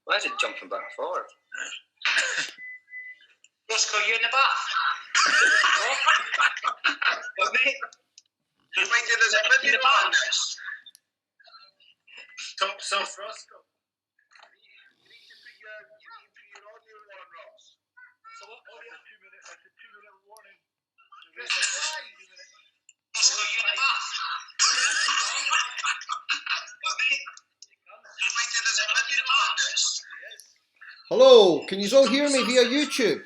Why is it jumping back and forward? Roscoe, you in the bath? What, mate? You think there's a video on this? Top sauce, Roscoe. You need to put your audio on, Ross. So what? Oh, yeah. That's a 2-minute warning. This is live. Roscoe, you in the bath? What, mate? You think there's a video on this? Hello, can you all hear me via YouTube?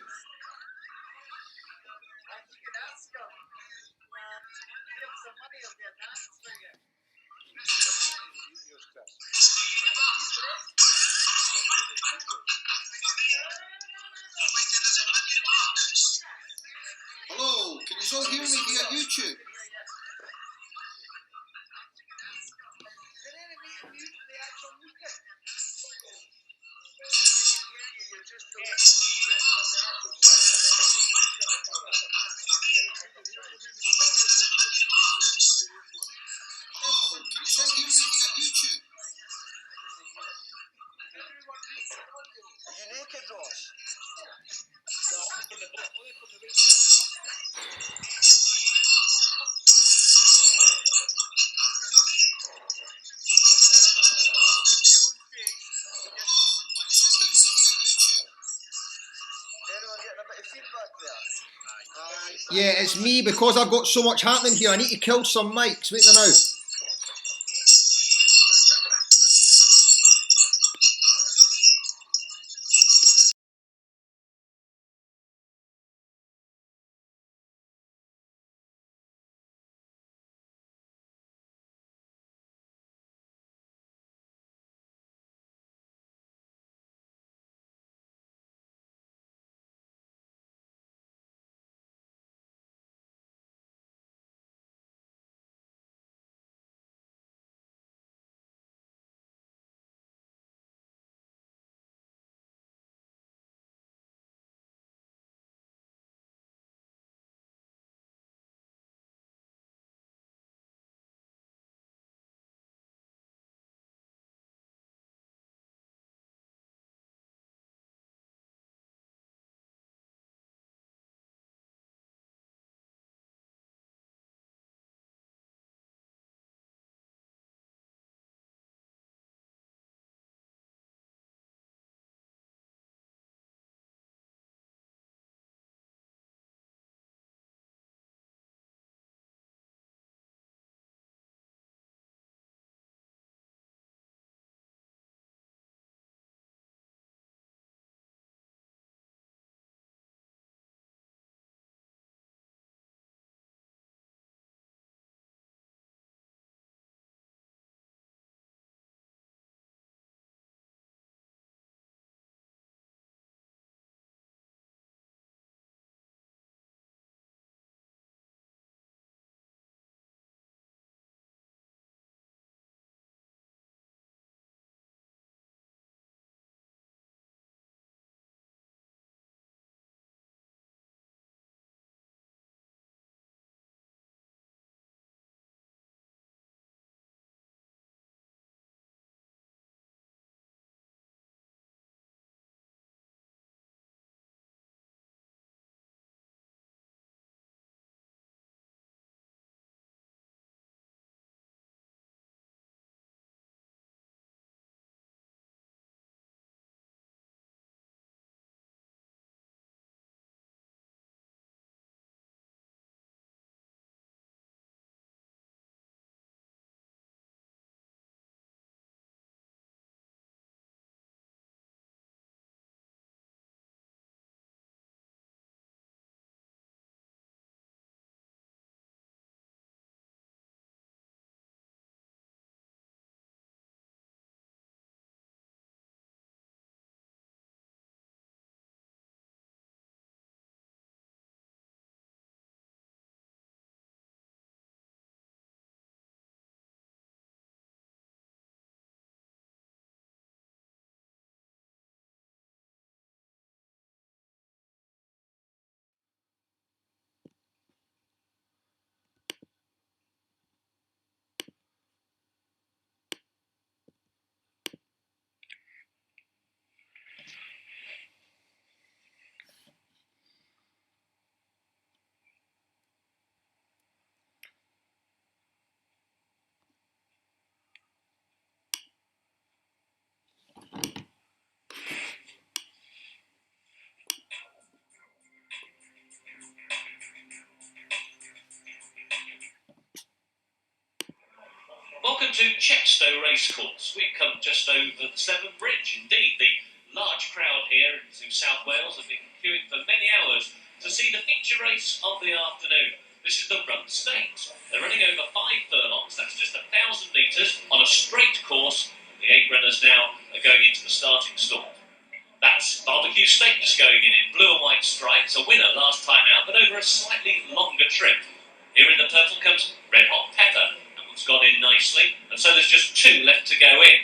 Hello, can you all hear me via YouTube? Are you naked, Ross? Anyone getting a bit of feedback there? Yeah, it's me because I've got so much happening here. I need to kill some mics. Wait there now. to Chepstow Racecourse. We've come just over the Severn Bridge. Indeed, the large crowd here in South Wales have been queuing for many hours to see the feature race of the afternoon. This is the Rump Stakes. They're running over 5 furlongs, that's just 1,000 metres on a straight course. The 8 runners now are going into the starting stall. That's Barbecue Steak just going in blue and white stripes, a winner last time out, but over a slightly longer trip. Here in the purple comes Red Hot Pepper. That one's gone in nicely, and so there's just 2 left to go in.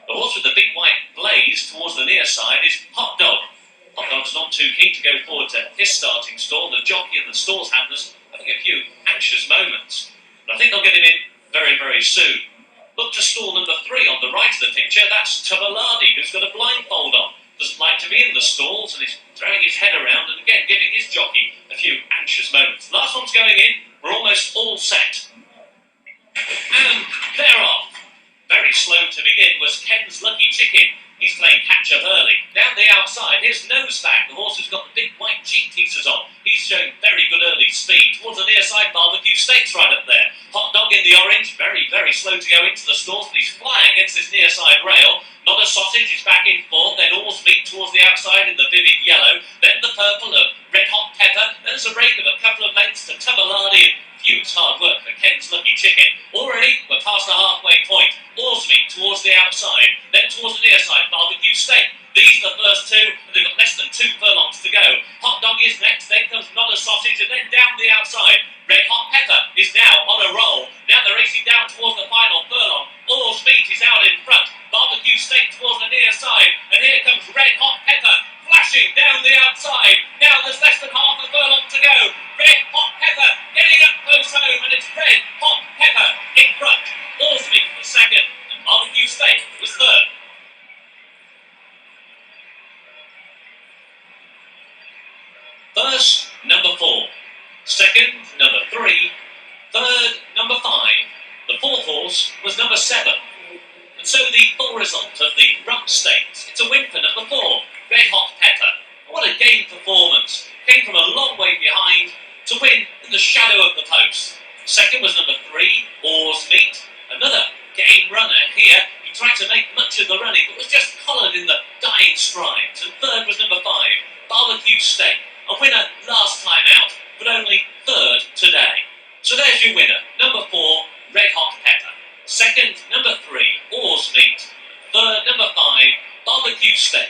The horse with the big white blaze towards the near side is Hot Dog. Hot Dog's not too keen to go forward to his starting stall. The jockey and the stall's handlers having a few anxious moments. But I think they'll get him in very, very soon. Look to stall number 3 on the right of the picture. That's Tabaladi, who's got a blindfold on. Doesn't like to be in the stalls and is throwing his head around and again giving his jockey a few anxious moments. Last one's going in. We're almost all set. And they're off. Very slow to begin was Ken's Lucky Chicken. He's playing catch-up early. Down the outside, here's Noseback. The horse who's got the big white cheek teasers on. He's showing very good early speed. Towards the near side, Barbecue Steaks right up there. Hot Dog in the orange, very, very slow to go into the stalls, but he's flying against this near side rail. Not a Sausage is back in 4th, then All's Meat towards the outside in the vivid yellow, then the purple of Red Hot Pepper, then there's a break of a couple of lengths to Tabaladi and it's hard work for Ken's Lucky Chicken. Already, we're past the halfway point. All's Meat towards the outside, then towards the near side, Barbecue Steak. These are the first 2, and they've got less than 2 furlongs to go. Hot Dog is next, then comes Not a Sausage, and then down the outside, Red Hot Pepper is now on a roll. Now they're racing down towards the final furlong. All's Meat is out in front. Barbecue Steak towards the near side, and here comes Red Hot Pepper, flashing down the outside. Now there's less than half a furlong to go. Red Hot Pepper getting up close home, and it's Red Hot Pepper in front. All's Meat was second, and Barbecue Steak was third. First, number 4. Second, number 3. Third, number 5. The 4th horse was number 7. And so the full result of the Rump Stakes, it's a win for number 4, Red Hot Pepper. What a game performance. Came from a long way behind to win in the shadow of the post. Second was number 3, All's Meat. Another game runner here. He tried to make much of the running, but was just collared in the dying strides. And third was number 5, Barbecue Steak. A winner last time out, but only third today. So there's your winner. Number 4, Red Hot Pepper. Second, number 3, All's Meat. Third, number 5, Barbecue Steak.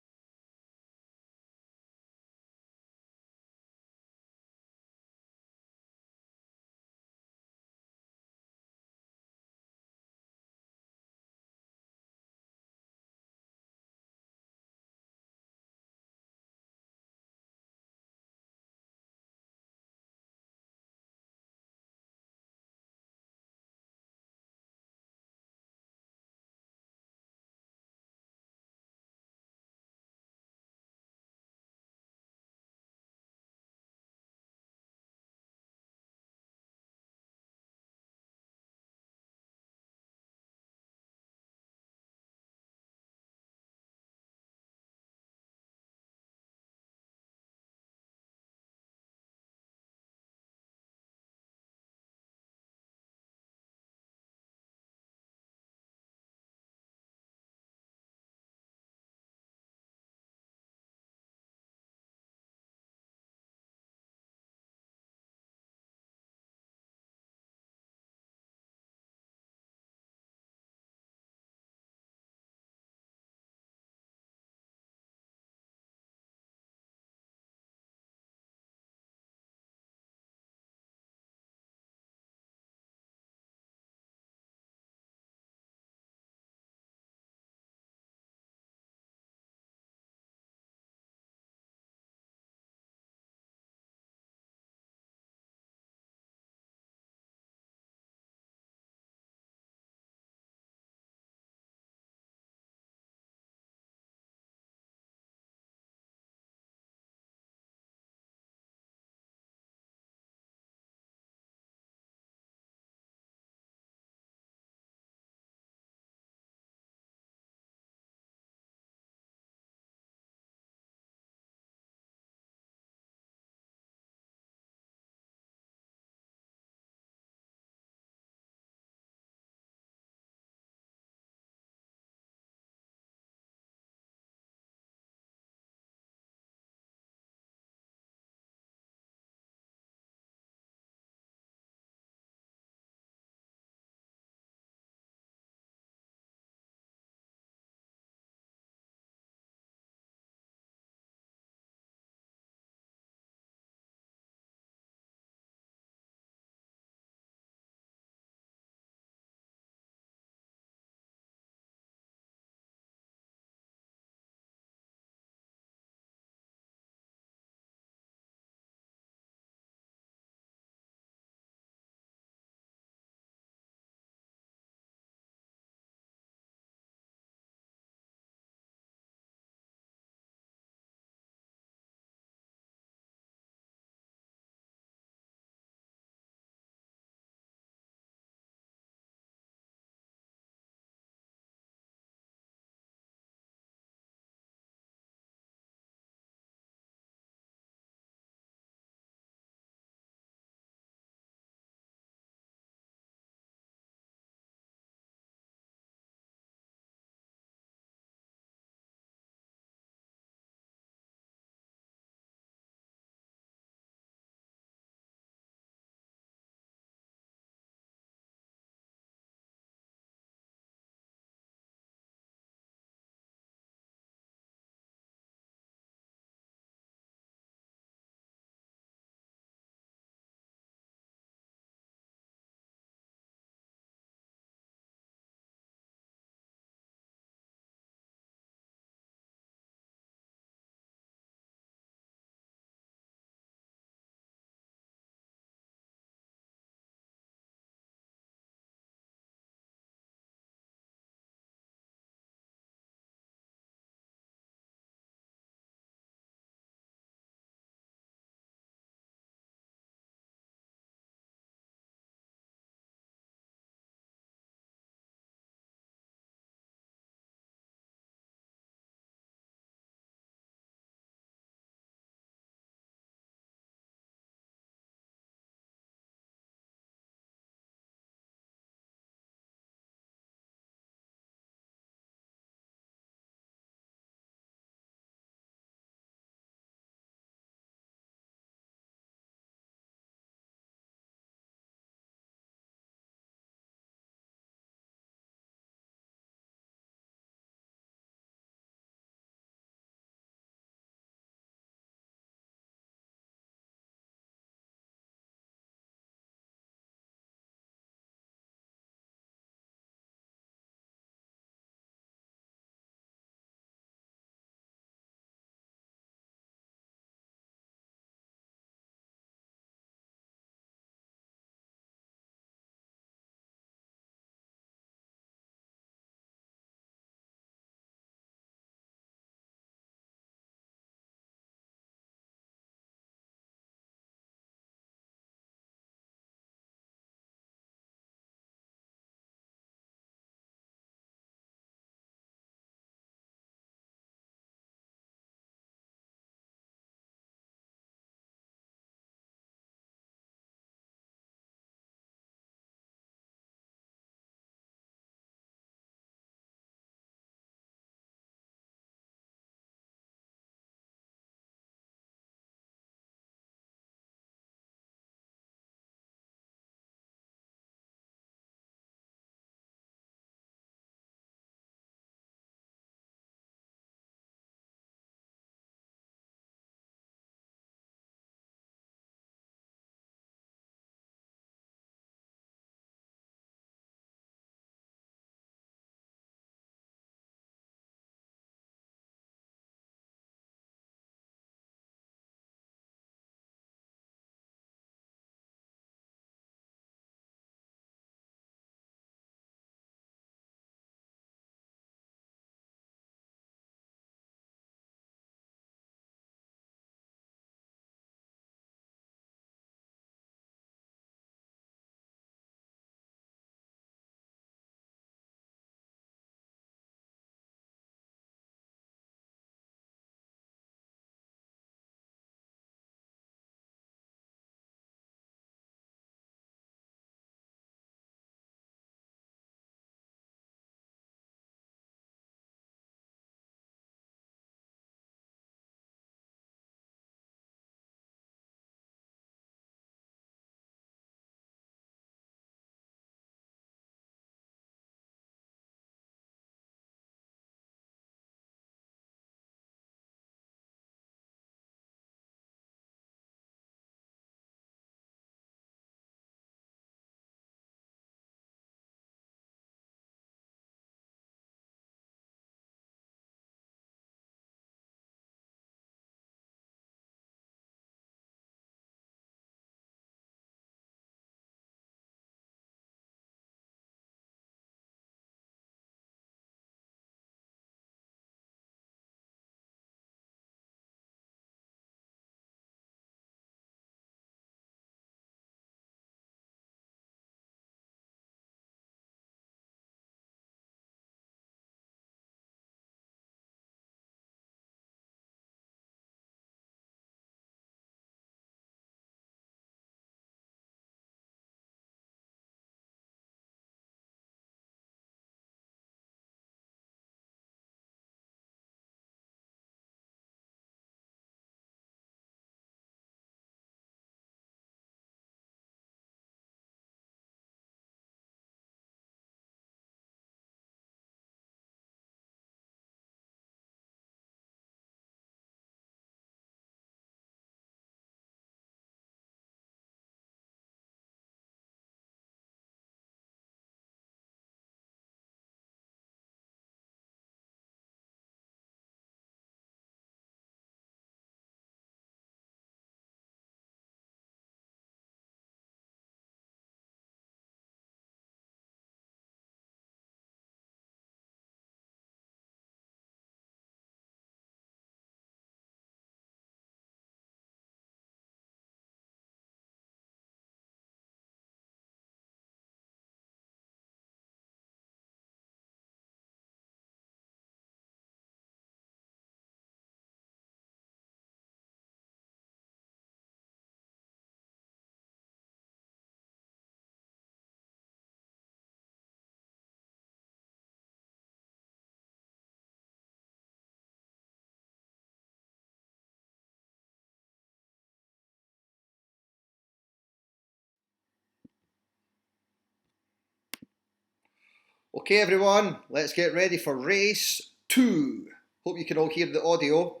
Okay, everyone, let's get ready for race 2. Hope you can all hear the audio.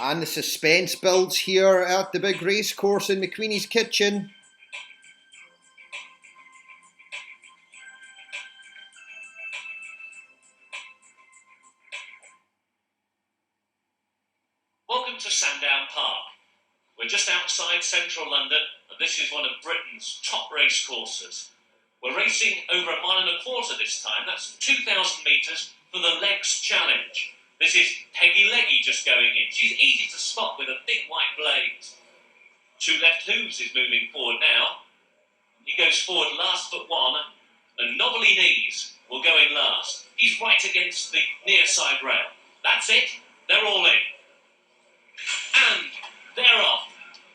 And the suspense builds here at the big race course in McQueenie's Kitchen. Welcome to Sandown Park. We're just outside central London, and this is one of Britain's top race courses. We're racing over 1.25 miles this time. That's 2,000 metres for the Legs Challenge. This is Peggy Leggy just going in. She's easy to spot with a thick white blaze. Two Left Hooves is moving forward now. He goes forward last but one, and Knobbly Knees will go in last. He's right against the near side rail. That's it. They're all in. And they're off.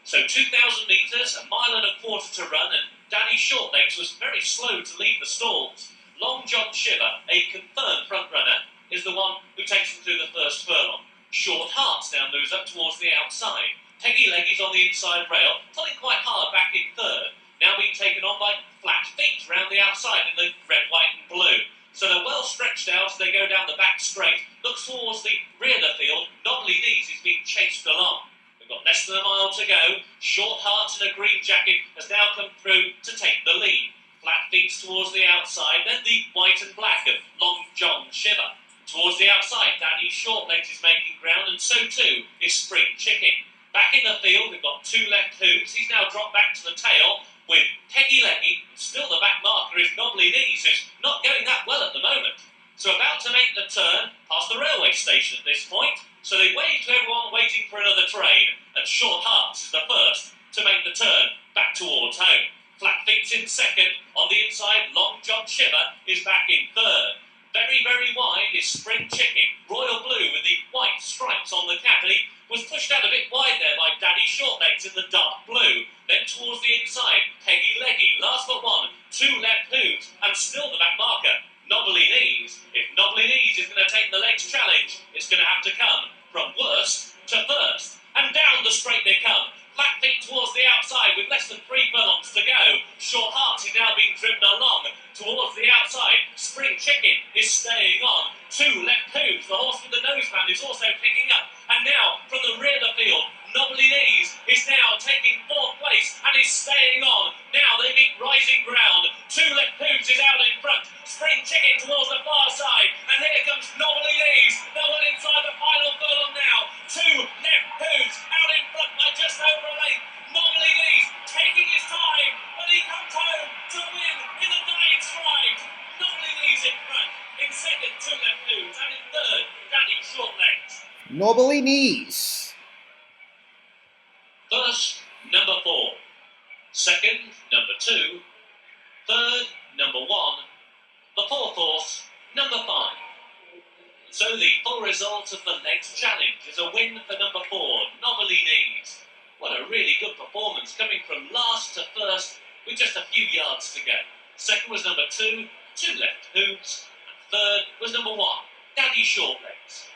So 2,000 metres, 1.25 miles to run, and Daddy Shortlegs was very slow to leave the stalls. Long John Shiver, a confirmed front runner, is the one who takes them through the first furlong. Short Hearts now moves up towards the outside. Peggy Leggy's on the inside rail, pulling quite hard back in third. Now being taken on by Flat Feet round the outside in the red, white and blue. So they're well stretched out as they go down the back straight. Looks towards the rear of the field. Knobbly Knees is being chased along. We've got less than 1 mile to go. Short Hearts in a green jacket has now come through to take the lead. Flat Feet's towards the outside. Then the white and black of Long John Shiver. Towards the outside, Daddy Shortlegs is making ground, and so too is Spring Chicken. Back in the field, we've got Two Left Hooves. He's now dropped back to the tail with Peggy Leggy. Still the back marker is Knobbly Knees, who's not going that well at the moment. So about to make the turn past the railway station at this point. So they wave to everyone waiting for another train, and Short Hearts is the first to make the turn back towards home. Flat Feet's in second. On the inside, Long John Shiver is back in third. Very, very wide is Spring Chicken, royal blue with the white stripes on the cap, and he was pushed out a bit wide there by Daddy Shortlegs in the dark blue. Then towards the inside, Peggy Leggy, last but one, Two Left Hooves, and still the back marker, Knobbly Knees. If Knobbly Knees is going to take the Legs Challenge, it's going to have to come from worst to first. And down the straight they come. Flat Feet towards the outside with less than 3 furlongs to go. Short Hearts is now being driven along towards the outside. Spring Chicken is staying on. Two Left Hooves, the horse with the noseband, is also picking up. And now from the rear of the field, Knobbly Knees is now taking 4th place and is staying on. Now they meet rising ground. Two Left Hooves is out in front. Spring Chicken towards the far side. And here comes Knobbly Knees. They're well inside the final furlong now. Two Left Hooves out in front by just over a length. Knobbly Knees taking his time, but he comes home to win in the dying stride. Knobbly Knees in front. In second, Two Left Hooves. And in third, Daddy Shortlegs. Knobbly Knees. First, number 4. Second, number 2. Third, number 1. The fourth horse, number 5. So the full result of the Legs Challenge is a win for number 4, Knobbly Knees. What a really good performance, coming from last to first with just a few yards to go. Second was number 2, Two Left Hooves. And third was number 1, Daddy Shortlegs.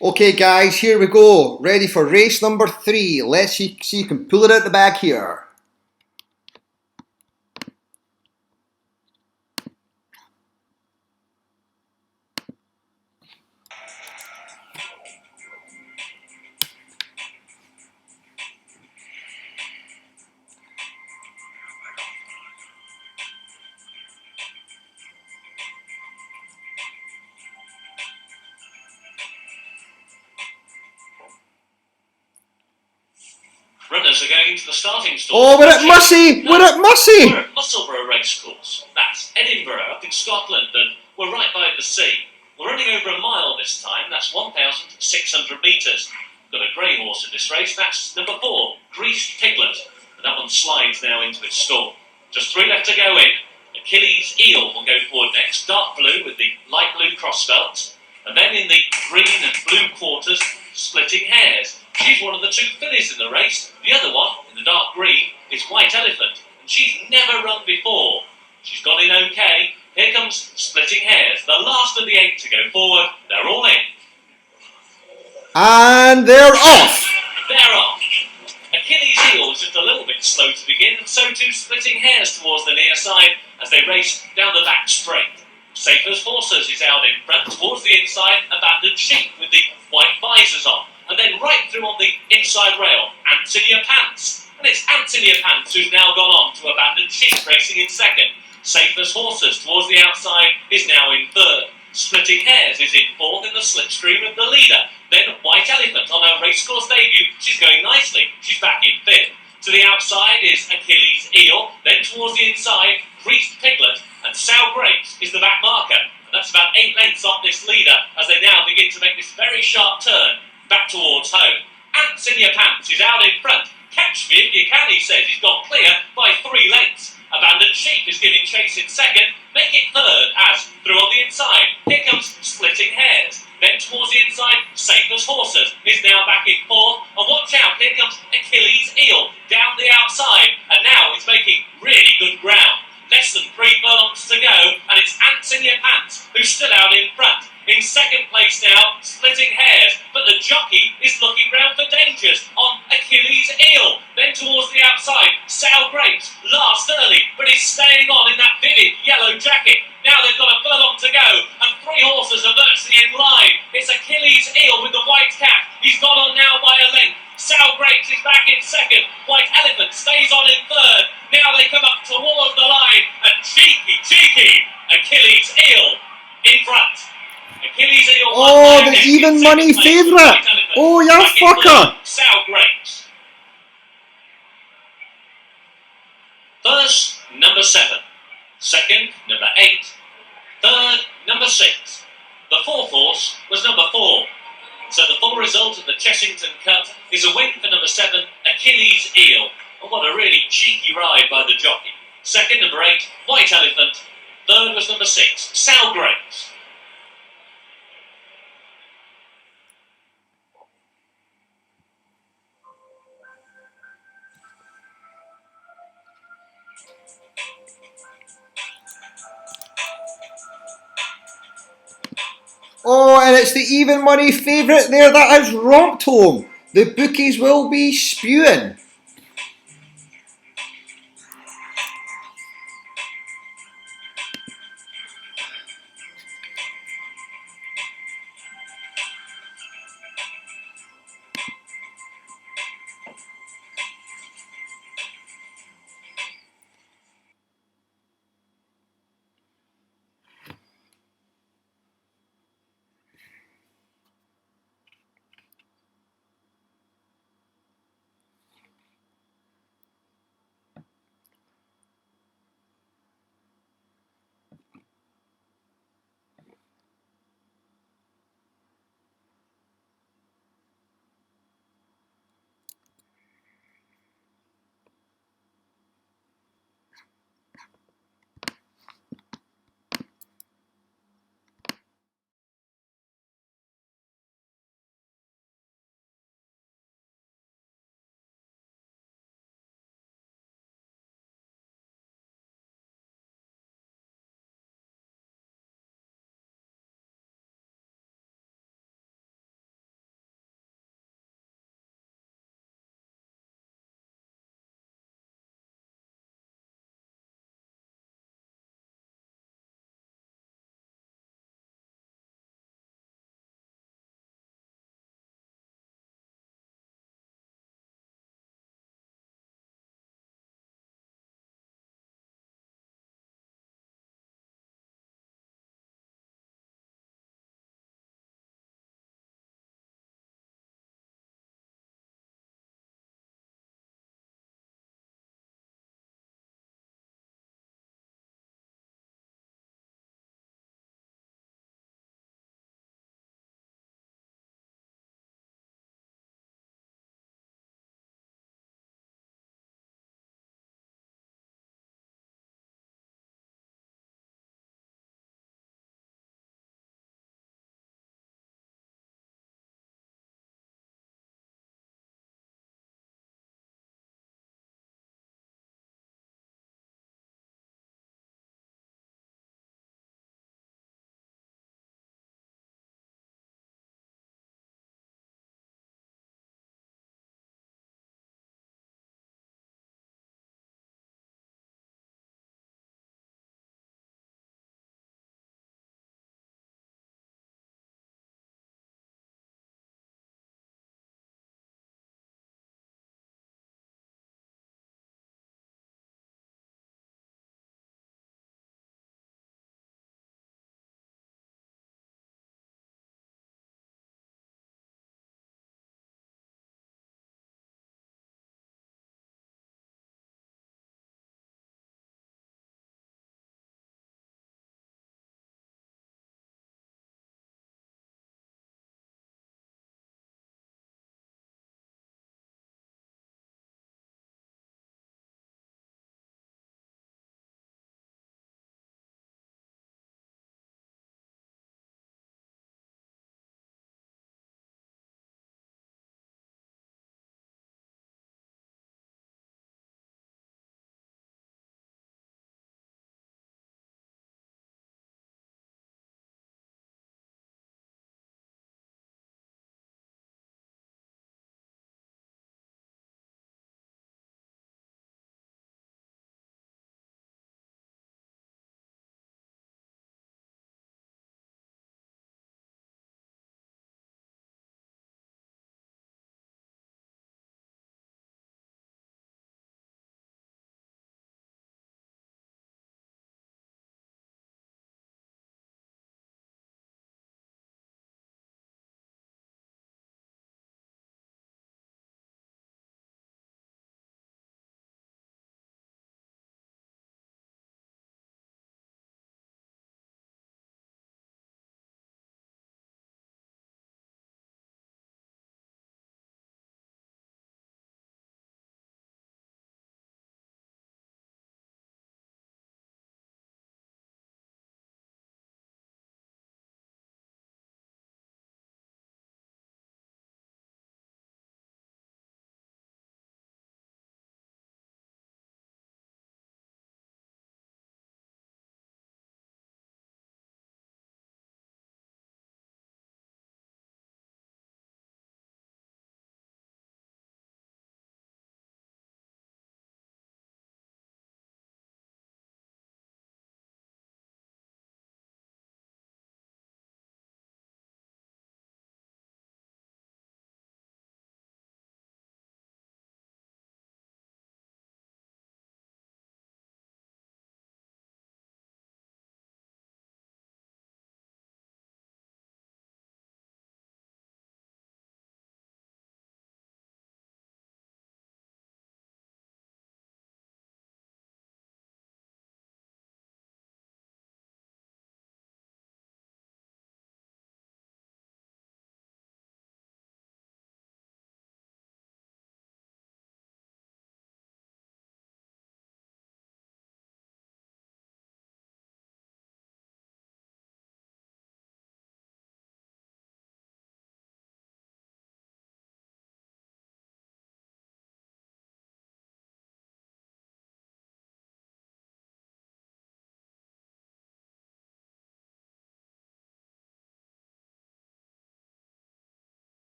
Okay, guys, here we go. Ready for race number 3. Let's see you can pull it out the bag here. Runners are going to the starting stall. Oh, we're at Mussey! We're at Mussey! We're at Musselburgh Racecourse. That's Edinburgh, up in Scotland, and we're right by the sea. We're running over a mile this time. That's 1,600 metres. Got a grey horse in this race. That's number 4, Greased Piglet. And that one slides now into its stall. Just 3 left to go in. Achilles Eel will go forward next. Dark blue with the light blue crossbelts. And then in the green and blue quarters, Splitting Hairs. She's one of the 2 fillies in the race. The other one, in the dark green, is White Elephant. And she's never run before. She's got in okay. Here comes Splitting Hairs, the last of the 8 to go forward. They're all in. And they're off! They're off. Achilles Eel was just a little bit slow to begin, and so too Splitting Hairs towards the near side as they race down the back straight. Safe as Horses is out in front towards the inside, Abandoned Sheep with the white visors on. And then right through on the inside rail, Antonia Pants. And it's Antonia Pants who's now gone on to Abandoned Sheep, racing in second. Safe as Horses towards the outside is now in third. Splitting Hairs is in fourth in the slipstream of the leader. Then White Elephant on her racecourse debut. She's going nicely. She's back in fifth. To the outside is Achilles Eel. Then towards the inside, Greased Piglet. And Sow Grapes is the back marker. And that's about 8 lengths off this leader as they now begin to make this very sharp turn back towards home. Antonia Pants is out in front. Catch me if you can, he says. He's gone clear by 3 lengths. Abandoned Sheep is giving chase in second. Make it third as through on the inside. Here comes Splitting Hairs. Then towards the inside, Safe as Horses is now back in fourth. And watch out, here comes Achilles Eel down the outside. And now he's making really good ground. Less than 3 furlongs to go, and it's Antonia Pants who stood out in front. In second place now, Splitting Hairs, but the jockey is looking round for dangers on Achilles Eel. Then towards the outside, Sow Grapes, last early, but he's staying on in that vivid yellow jacket. Now they've got a furlong to go, and 3 horses are virtually in line. It's Achilles Eel with the white cap. He's gone on now by a length. Sow Grapes is back in second. White Elephant stays on in third. Now they come up towards the line, and cheeky, Achilles Eel in front. Achilles Eel. Oh, the even money favourite! Oh, you fucker! Sow Grapes. First, number 7. Second, number 8. Third, number 6. The 4th horse was number 4. So the full result of the Chessington Cup is a win for number 7, Achilles Eel. And what a really cheeky ride by the jockey. Second, number 8, White Elephant. Third was number 6, Sow Grapes. Oh, and it's the even money favourite there. That has romped home. The bookies will be spewing.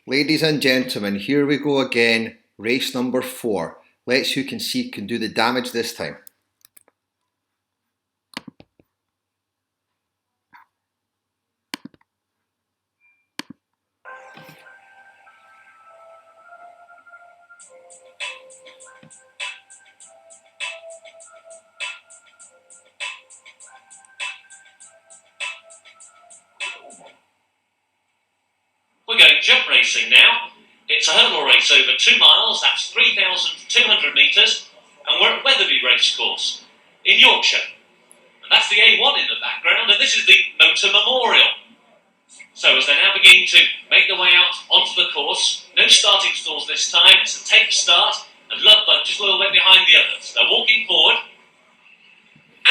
Ladies and gentlemen, here we go again, race number 4. Let's who can do the damage this time. We're going jump racing now. It's a hurdle race over 2 miles, that's 3,200 metres, and we're at Wetherby Racecourse in Yorkshire. And that's the A1 in the background, and this is the Motor Memorial. So as they now begin to make their way out onto the course, no starting stalls this time, it's a tape start, and Lovebug just a little bit behind the others. They're walking forward,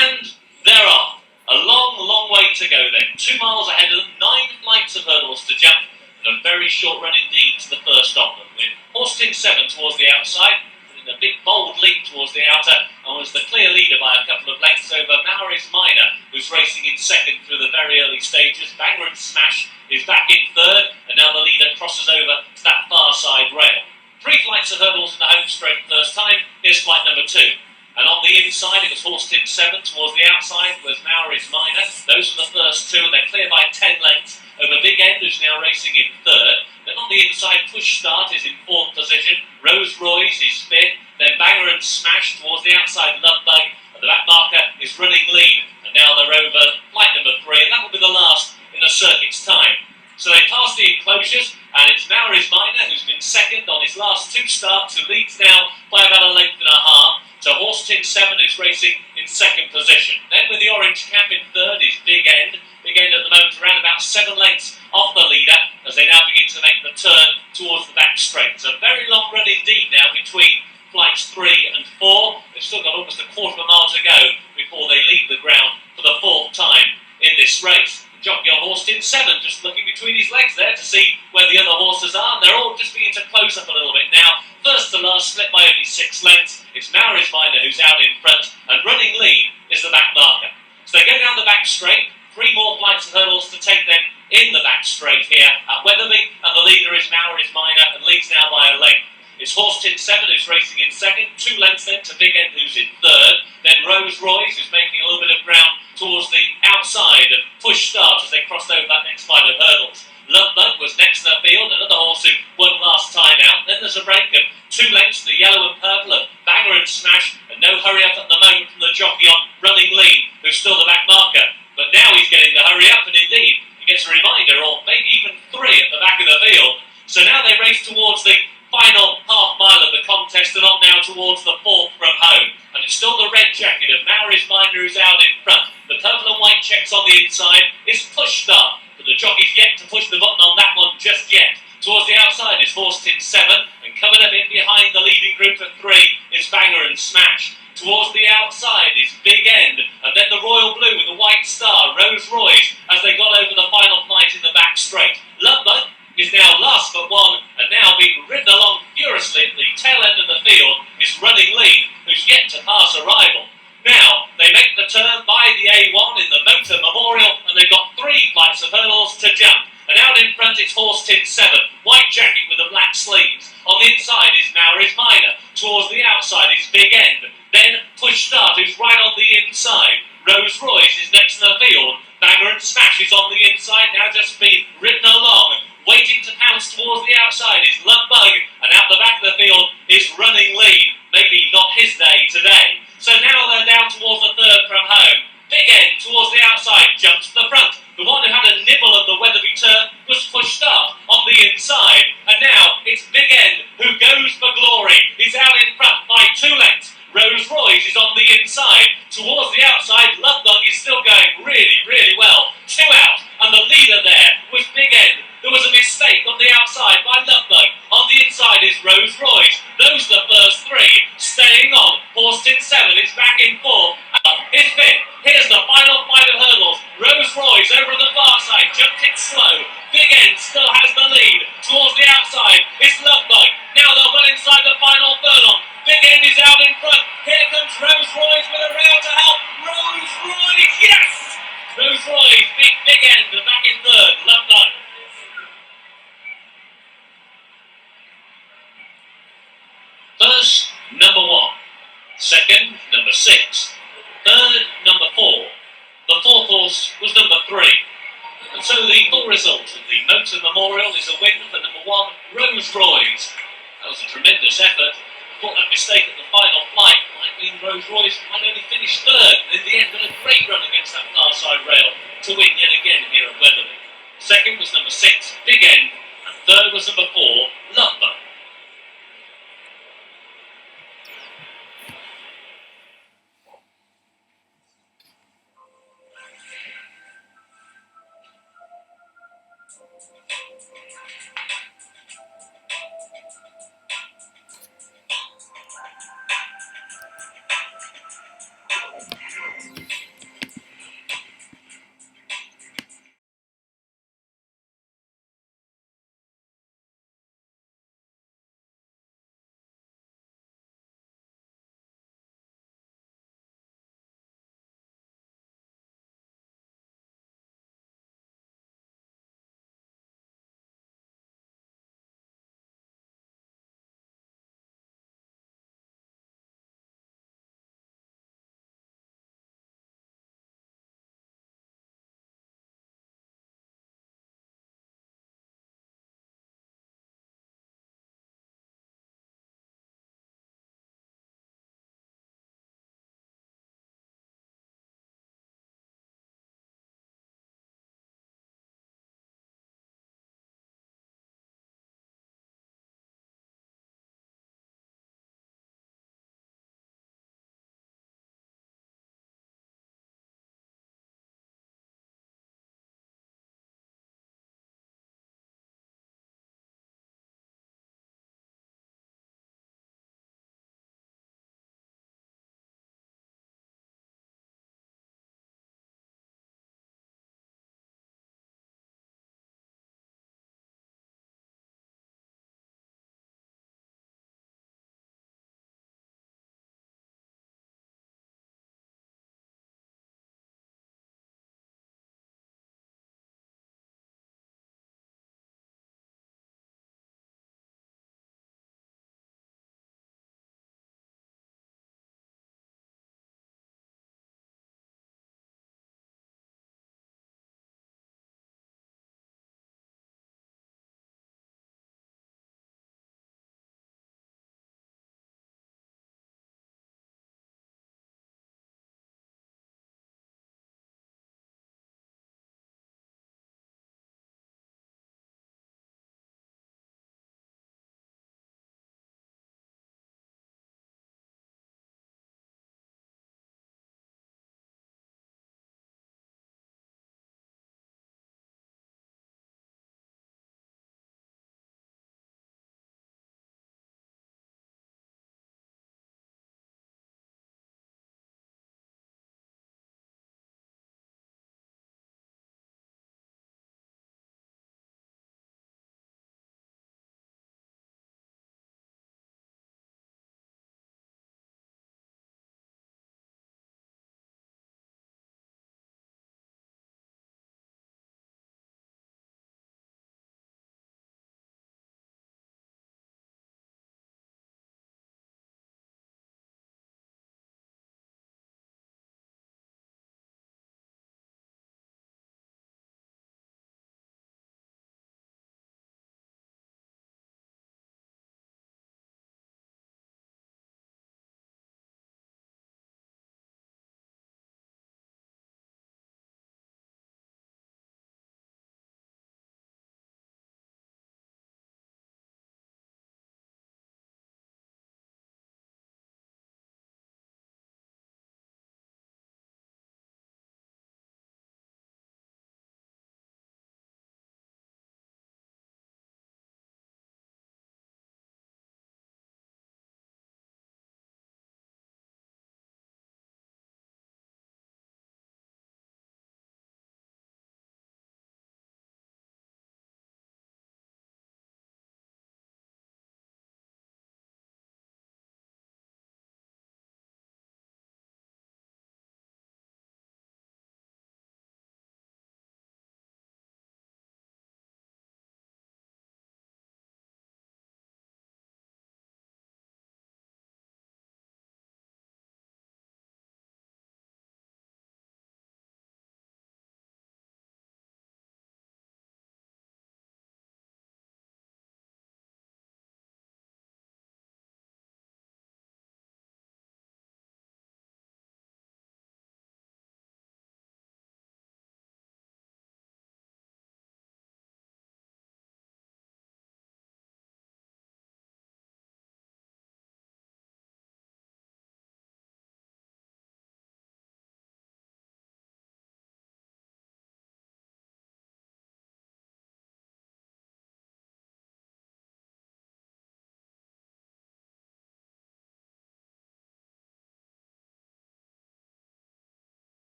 and they're off. A long, long way to go then. 2 miles ahead of them, 9 flights of hurdles to jump, and a very short run indeed to the first of them, with Austin 7 towards the outside, putting a big bold leap towards the outer, and was the clear leader by a couple of lengths over Maoris Minor, who's racing in second through the very early stages. Banger and Smash is back in third, and now the leader crosses over to that far side rail. 3 flights of hurdles in the home straight first time. Here's flight number 2. And on the inside, it was Horstin 7. Towards the outside was Maoris Minor. Those were the first 2, and they're clear by 10 lengths over Big End, who's now racing in third. Then on the inside, Push Start is in 4th position. Rose Royce is 5th. Then Banger and Smash towards the outside, Lovebug. And the back marker is running lead. And now they're over flight number 3, and that will be the last in the circuit's time. So they pass the enclosures, and it's Maoris Minor, who's been second on his last 2 starts, who leads now by about a length and a half. So Horstin 7 is racing in second position. Then with the orange cap in third is Big End. Big End at the moment around about 7 lengths off the leader as they now begin to make the turn towards the back straight. It's a very long run indeed now between flights 3 and 4. They've still got almost a quarter of a mile to go before they leave the ground for the 4th time in this race. Jockey on Horstin 7 just looking between his legs there to see where the other horses are. They're all just beginning to close up a little bit now. First to last, split by only 6 lengths. It's Maoris Minor who's out in front, and running lead is the back marker. So they go down the back straight. 3 more flights of hurdles to take them in the back straight here at Wetherby, and the leader is Maoris Minor and leads now by a length. It's Horstin 7 who's racing in second, 2 lengths then to Big End who's in third, then Rose Royce who's making a little bit of ground towards the outside and Push Start as they crossed over that next flight of hurdles. Lovebug was next in the field, another horse who won last time out. Then there's a break of 2 lengths to the yellow and purple of Banger and Smash, and no hurry up at the moment from the jockey on running lead, who's still the back marker. But now he's getting the hurry up, and indeed he gets a reminder, or maybe even 3 at the back of the field. So now they race towards the final half mile of the contest and on now towards the 4th from home. And it's still the red jacket of Maoris Minor who's out in front. The purple and white checks on the inside is Push Start, but the jockey's yet to push the button on that one just yet. Towards the outside is Horstin 7, and coming up in behind the leading group of 3 is Banger and Smash. Towards the outside is Big End, and then the royal blue with the white star, Rose Royce, as they got over the final flight in the back straight. Lovebug is now last but 1, and now being ridden along furiously at the tail end of the field is running lead, who's yet to pass a rival. Now, they make the turn by the A1 in the Motor Memorial, and they've got 3 flights of hurdles to jump. And out in front it's Horstin 7, white jacket with the black sleeves. On the inside is Maoris Minor. Towards the outside is Big End. Then Push Start, who's right on the inside. Rose Royce is next in the field. Banger and Smash is on the inside, now just being ridden along. Waiting to pounce towards the outside is Lovebug, and out the back of the field is running lead. Maybe not his day today. So now they're down towards the 3rd from home. Big End towards the outside, jumps to the front. The one who had a nibble of the Wetherby turn was Push Start on the inside. And now it's Big End who goes for glory. He's out in front by 2 lengths. Rose Royce is on the inside. Towards the outside, Lovebug is still going really, really well. 2 out, and the leader there was Big End. There was a mistake on the outside by Lovebug. On the inside is Rose Royce. Those are the first 3. Staying on, Horstin 7 is back in 4th. It's 5th. Here's the final flight of hurdles. Rose Royce over on the far side, jumped it slow. Big End still has the lead. Towards the outside is Lovebug. Now they're well inside the final furlong. Big End is out in front. Here comes Rose Royce with a rail to help. Rose Royce, yes! Rose Royce beat Big End and back in 3rd. Lovebug. 6. Third, number 4. The fourth horse was number 3. And so the full result of the Motor Memorial is a win for number 1, Rose Royce. That was a tremendous effort. Thought that mistake at the final flight might mean Rose Royce might only finish 3rd, and in the end got a great run against that far side rail to win yet again here at Wetherby. Second was number 6, Big End, and third was number 4, Love Boat.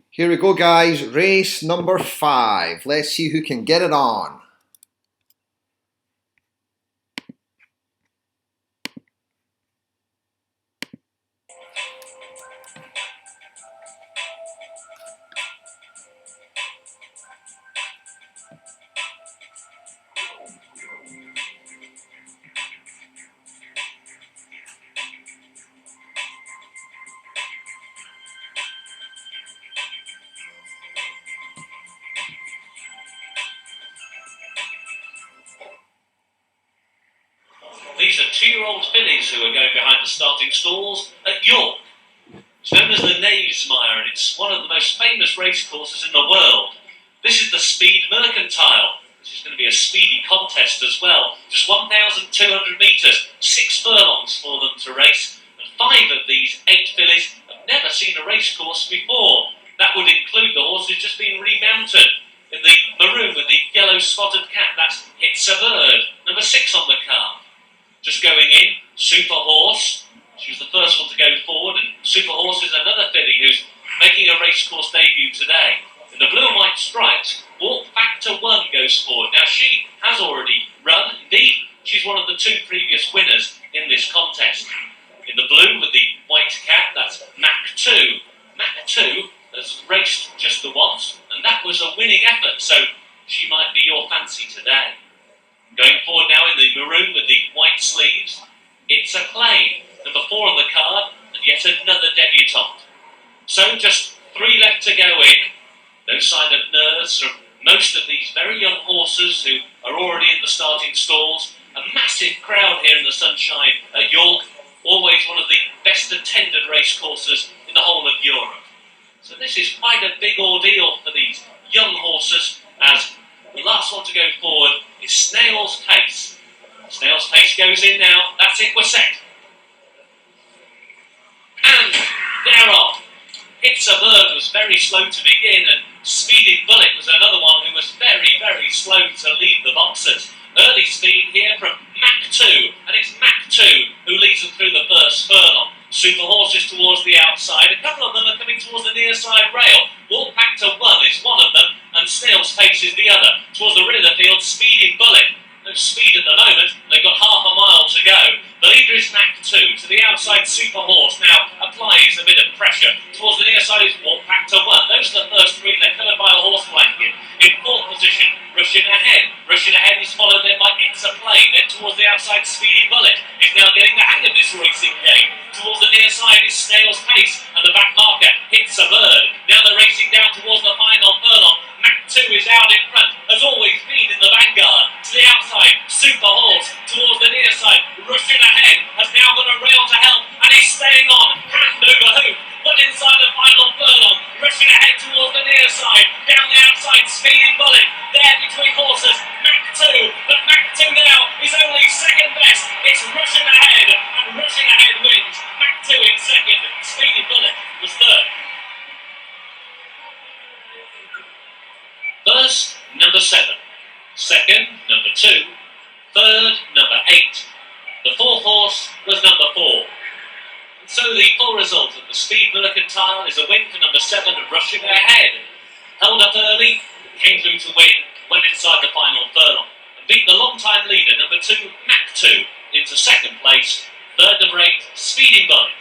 Here we go, guys. Race number 5. Let's see who can get it on. These are 2-year-old fillies who are going behind the starting stalls at York. It's known as the Knavesmire, and it's one of the most famous racecourses in the world. This is the Speed Mercantile, which is going to be a speedy contest as well. Just 1,200 metres, 6 furlongs for them to race, and 5 of these 8 fillies have never seen a racecourse before. That would include the horse who's just been remounted in the maroon with the yellow spotted cap. That's It's a Bird, number 6 on the card. Just going in, Super Horse. She was the first one to go forward, and Super Horse is another filly who's making a racecourse debut today. In the blue and white stripes, Walk Factor 1 goes forward. Now, she has already run. Indeed, she's one of the 2 previous winners in this contest. In the blue with the white cap, that's Mac 2. Mac 2 has raced just the once, and that was a winning effort, so she might be your fancy today. Going forward now in the maroon with the white sleeves, It's Acclaim, number 4 on the card, and yet another debutante. So just 3 left to go in. No sign of nerves from most of these very young horses who are already in the starting stalls. A massive crowd here in the sunshine at York, always one of the best attended racecourses in the whole of Europe. So this is quite a big ordeal for these young horses, as the last one to go forward is Snail's Pace. Snail's Pace goes in now. That's it, we're set. And they're off. It's a Bird was very slow to begin, and Speeding Bullet was another one who was very, very slow to lead the boxers. Early speed here from Mac 2, and it's Mac 2 who leads them through the first furlong. Super Horses towards the outside. A couple of them are coming towards the near side rail. Walk Factor 1 is one of them, and Snail's Pace is the other. Towards the rear of the field, Speeding Bullet. No speed at the moment. They've got half a mile to go. The leader is Mac 2. To the outside, Super Horse now applies a bit of pressure. Towards the near side is Walk Factor 1. Those are the first 3. They're covered by a horse blanket. In 4th position, Rushing Ahead. Rushing Ahead is followed then by It's Acclaim. Then towards the outside, Speedy Bullet is now getting the hang of this racing game. Towards the near side is Snail's Pace, and the back marker, It's a Bird. Now they're racing down towards the final furlong. Mac 2 is out in front, has always been in the vanguard. To the outside, Super Horse. Towards the near side, Rushing Ahead has now got a rail to help, and he's staying on, hand over hoop. But inside the final furlong, Rushing Ahead towards the near side. Down the outside, Speeding Bullet. There between horses, Mac 2. But Mac 2 now is only second best. It's Rushing Ahead, and Rushing Ahead wins. Mac 2 in second. Speeding Bullet was third. First, number 7. Second, number 2. Third, number 8. The 4th horse was number 4. And so the full result of the Speed Mercantile is a win for number 7, Rushing Ahead. Held up early, came through to win, went inside the final furlong, and beat the long-time leader, number 2, Mac 2, into second place. Third, number 8, Speeding Bullet.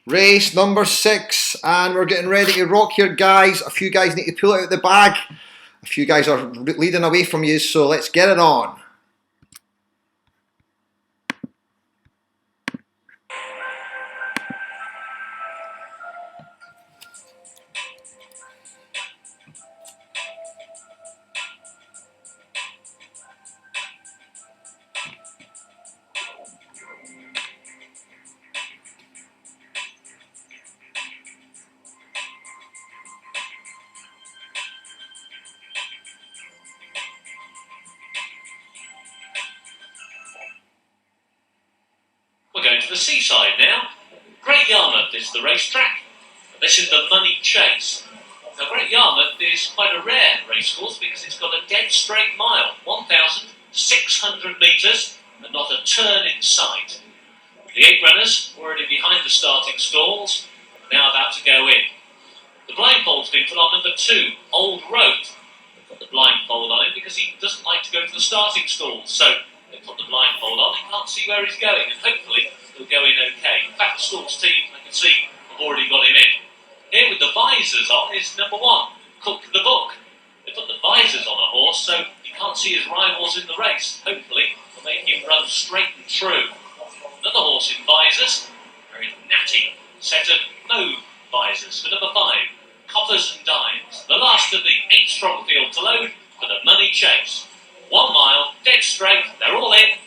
Race number 6, and we're getting ready to rock here, guys. A few guys need to pull it out the bag. A few guys are leading away from you, so let's get it on. We're going to the seaside now. Great Yarmouth is the racetrack. This is the Money Chase. Now, Great Yarmouth is quite a rare racecourse because it's got a dead straight mile, 1,600 metres, and not a turn in sight. The 8 runners, already behind the starting stalls, are now about to go in. The blindfold's been put on number 2, Old Road. They've got the blindfold on him because he doesn't like to go to the starting stalls, so they put the blindfold on. He can't see where he's going, and hopefully he'll go in okay. In fact, the stalls team, I can see, have already got him in. Here with the visors on is number 1, Cook the Book. They put the visors on a horse so he can't see his rivals in the race. Hopefully they'll make him run straight and true. Another horse in visors, very natty set of no visors for number 5, Coppers and Dimes. The last of the 8 strong field to load for the Money Chase. 1 mile, dead straight, they're all in,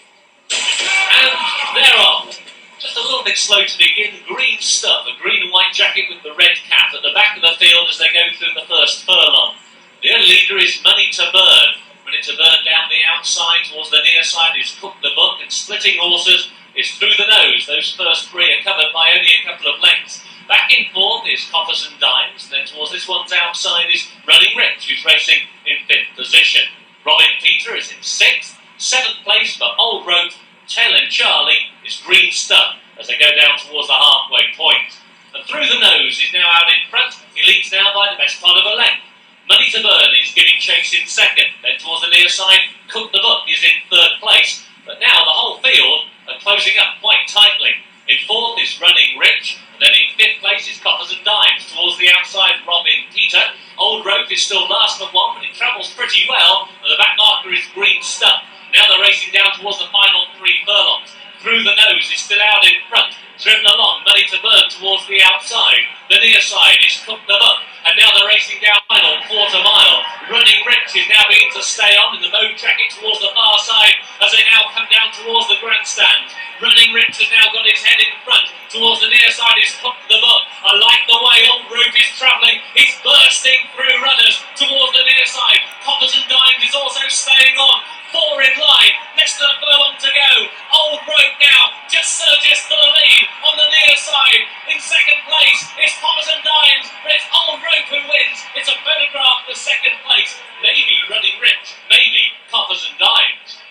and they're off. Just a little bit slow to begin. Green stuff, a green and white jacket with the red cap at the back of the field as they go through the first furlong. The early leader is Money to Burn. Money to Burn down the outside towards the near side is Cook the Book, and splitting horses is Through the Nose. Those first 3 are covered by only a couple of lengths. Back in 4th is Coppers and Dimes. Then towards this one's outside is Running Rich, who's racing in 5th position. Robin Peter is in 6th. 7th place for Old Road. Tell and Charlie is Green Stuff as they go down towards the halfway point. And Through the Nose is now out in front. He leads now by the best part of a length. Money to Burn is giving chase in 2nd. Then towards the near side, Cook the Book is in 3rd place. But now the whole field are closing up quite tightly. In 4th is Running Rich. And then in 5th place is Coppers and Dimes. Towards the outside, Robin Peter. Old Road is still last but 1, but it travels pretty well. And the back marker is Green Stuff. Now they're racing down towards the final 3 furlongs. Through the Nose is still out in front. Driven along, Money to Burn towards the outside. The near side is Cook the Book. And now they're racing down final quarter mile. Running Rich is now beginning to stay on in the mode jacket towards the far side as they now come down towards the grandstand. Running Rich has now got his head in front. Towards the near side is Cook the Book. I like the way Old Road is travelling. He's bursting through runners towards the near side. Coppers and Dimes is also staying on. 4 in line, less than a furlong to go. Old Road now just surges to the lead on the near side. In 2nd place is Coppers and Dimes, but it's Old Road who wins. It's a photograph for 2nd place. Maybe Running Rich, maybe Coppers and Dimes.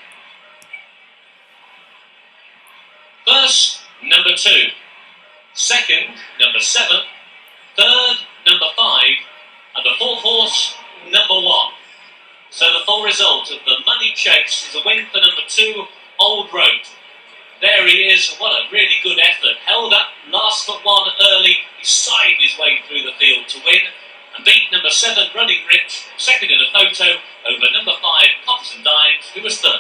First, number 2. Second, number 7. Third, number 5. And the 4th horse, number 1. So the full result of the Money Chase is a win for number 2, Old Road. There he is, what a really good effort. Held up, last but 1 early, he sighed his way through the field to win, and beat number 7, Running Rich, 2nd in a photo, over number 5, Coppers and Dimes, who was 3rd.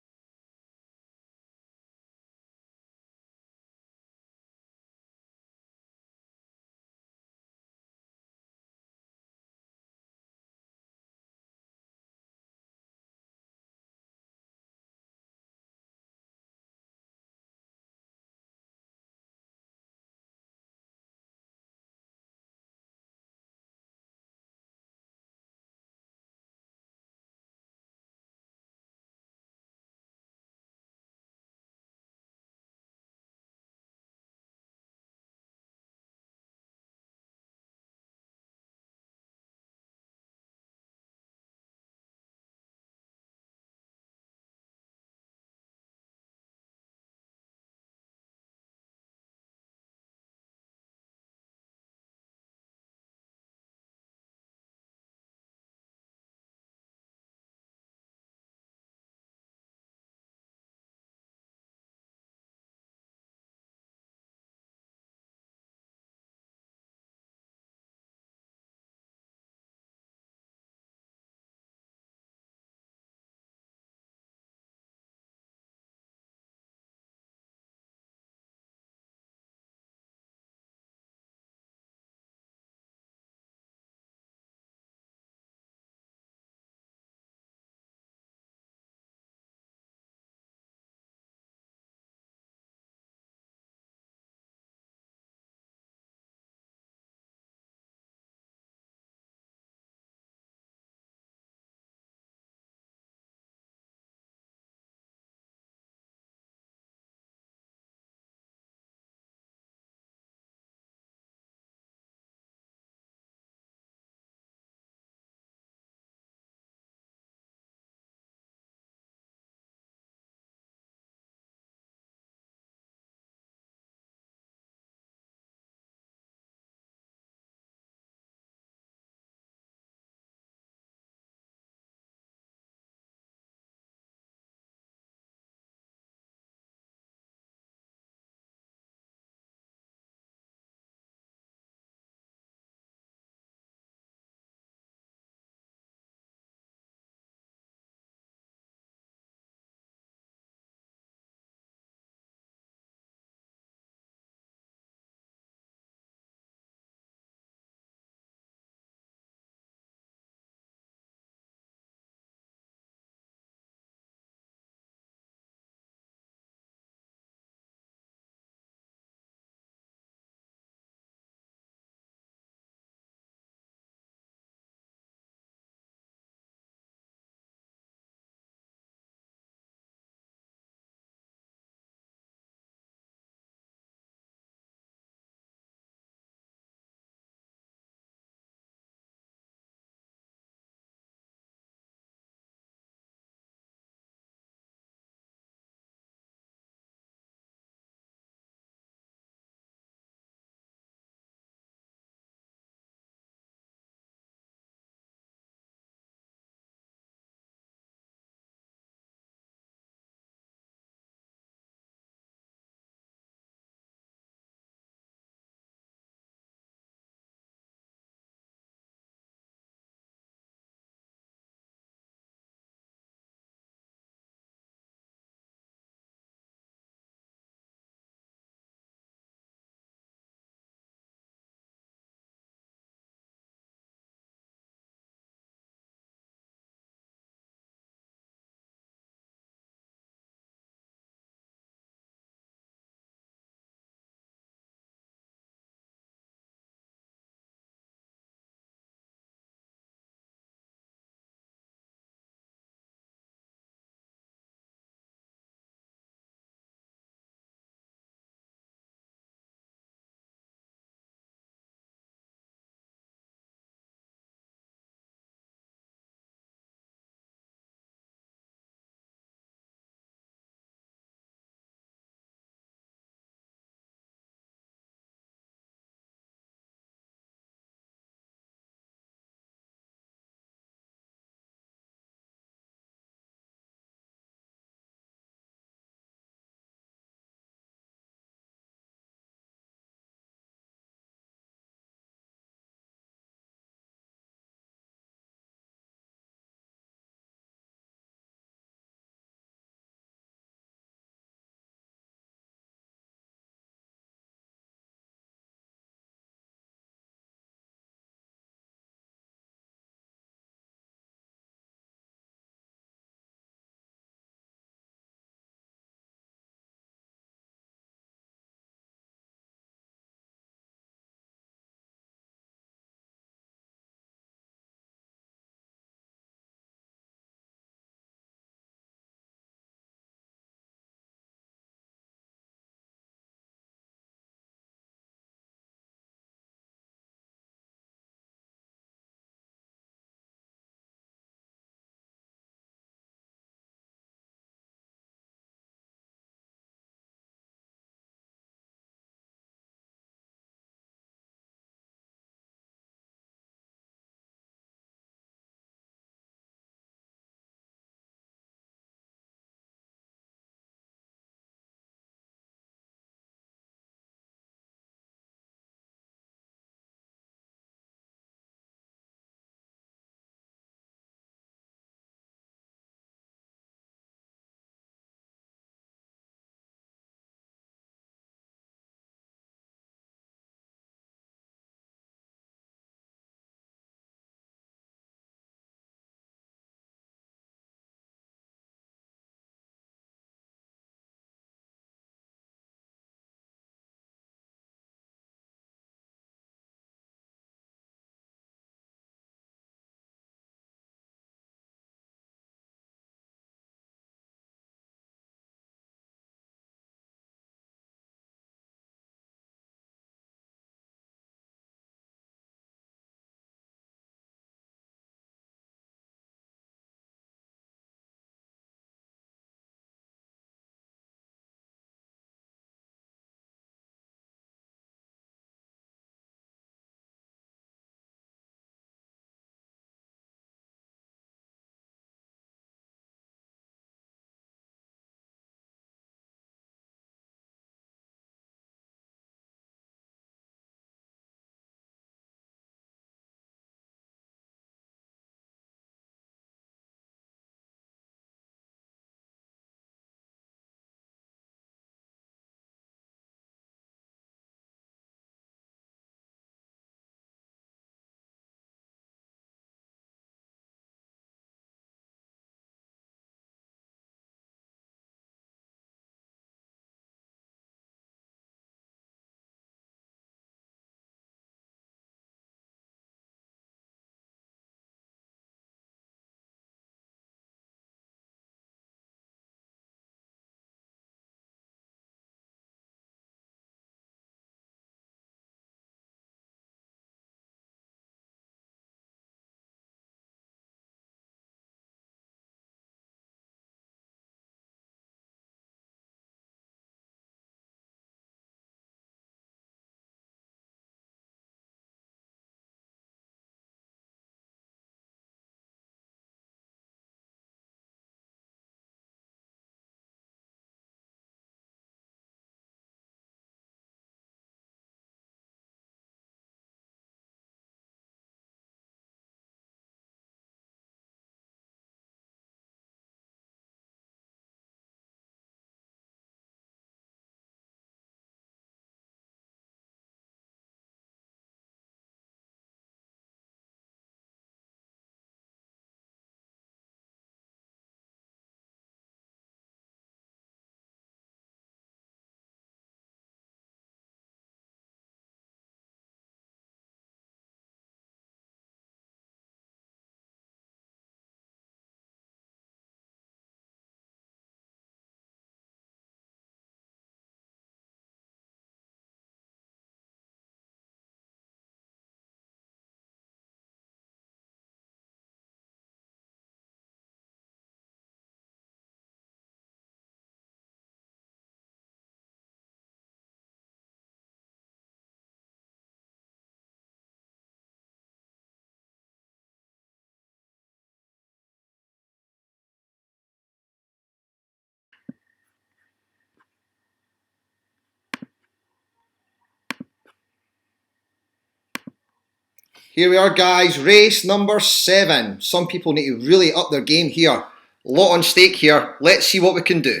Here we are, guys. Race number 7. Some people need to really up their game here. A lot on stake here. Let's see what we can do.